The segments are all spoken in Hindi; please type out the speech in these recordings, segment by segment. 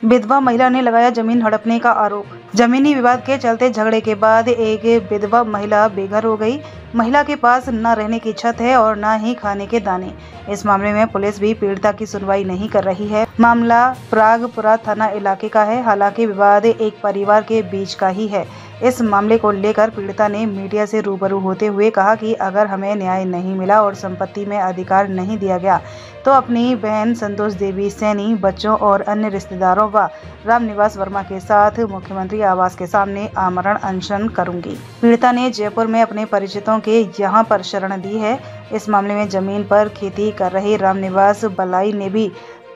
विधवा महिला ने लगाया जमीन हड़पने का आरोप। जमीनी विवाद के चलते झगड़े के बाद एक विधवा महिला बेघर हो गई। महिला के पास न रहने की छत है और न ही खाने के दाने। इस मामले में पुलिस भी पीड़िता की सुनवाई नहीं कर रही है। मामला प्रागपुरा थाना इलाके का है। हालांकि विवाद एक परिवार के बीच का ही है। इस मामले को लेकर पीड़िता ने मीडिया से रूबरू होते हुए कहा कि अगर हमें न्याय नहीं मिला और संपत्ति में अधिकार नहीं दिया गया तो अपनी बहन संतोष देवी सैनी, बच्चों और अन्य रिश्तेदारों व रामनिवास वर्मा के साथ मुख्यमंत्री आवास के सामने आमरण अनशन करूंगी। पीड़िता ने जयपुर में अपने परिचितों के यहां पर शरण दी है। इस मामले में जमीन पर खेती कर रहे रामनिवास बलाई ने भी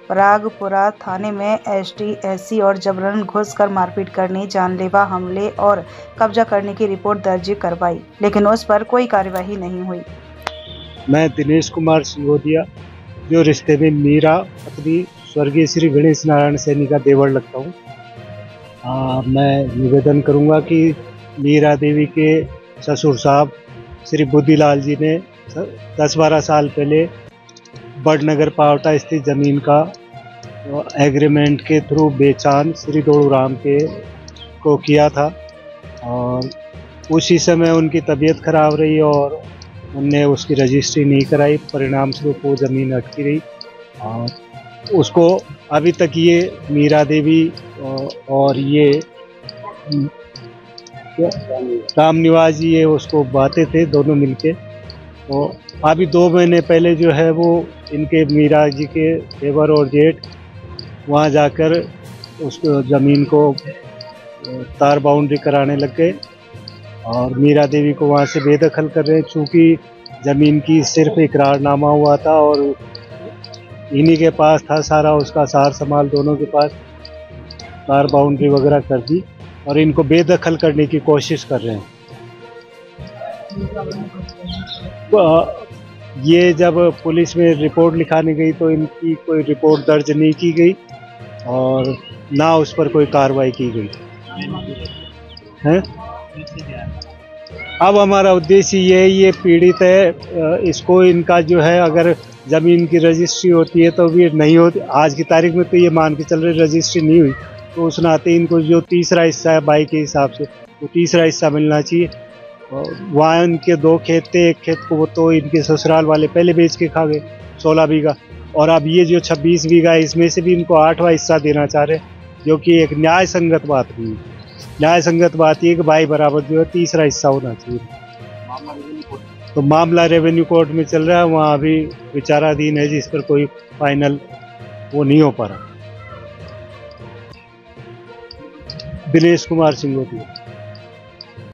प्रागपुरा थाने में ST/SC और जबरन घुसकर मारपीट करने, जानलेवा हमले और कब्जा करने की रिपोर्ट दर्ज करवाई, लेकिन उस पर कोई कार्यवाही नहीं हुई। मैं दिनेश कुमार सिंघोदिया, जो रिश्ते में मीरा पत्नी स्वर्गीय श्री गणेश नारायण सैनी का देवर लगता हूँ। मैं निवेदन करूँगा कि मीरा देवी के ससुर साहब श्री बुद्धिलाल जी ने 10-12 साल पहले बड़नगर पावटा स्थित ज़मीन का एग्रीमेंट के थ्रू बेचान श्री दोड़ू राम के को किया था और उसी समय उनकी तबीयत खराब रही और उनने उसकी रजिस्ट्री नहीं कराई। परिणाम स्वरूप वो ज़मीन अटकी रही और उसको अभी तक ये मीरा देवी और ये रामनिवास जी ये उसको बातें थे दोनों मिलके। तो अभी 2 महीने पहले जो है वो इनके मीरा जी के देवर और जेठ वहाँ जाकर उसको ज़मीन को तार बाउंड्री कराने लग गए और मीरा देवी को वहाँ से बेदखल कर रहे हैं। चूँकि ज़मीन की सिर्फ इकरारनामा हुआ था और इन्हीं के पास था सारा, उसका सार संभाल दोनों के पास, तार बाउंड्री वगैरह कर दी और इनको बेदखल करने की कोशिश कर रहे हैं। ये जब पुलिस में रिपोर्ट लिखाने गई तो इनकी कोई रिपोर्ट दर्ज नहीं की गई और ना उस पर कोई कार्रवाई की गई है। अब हमारा उद्देश्य ये पीड़ित है, इसको इनका जो है अगर ज़मीन की रजिस्ट्री होती है तो भी नहीं होती। आज की तारीख में तो ये मान के चल रहे रजिस्ट्री नहीं हुई, तो उस नाते इनको जो तीसरा हिस्सा है बाई के हिसाब से वो तीसरा हिस्सा मिलना चाहिए। वहाँ इनके 2 खेत थे, एक खेत को तो इनके ससुराल वाले पहले बेच के खा गए 16 बीघा और अब ये जो 26 बीघा है इसमें से भी इनको 8वां हिस्सा देना चाह रहे, जो कि एक न्याय संगत बात नहीं है। न्याय संगत बात ये कि भाई बराबर जो है तीसरा हिस्सा होना चाहिए। तो मामला रेवेन्यू कोर्ट में चल रहा है, वहाँ अभी विचाराधीन है जिस पर कोई फाइनल वो नहीं हो पा रहा। दिनेश कुमार सिंघोदिया।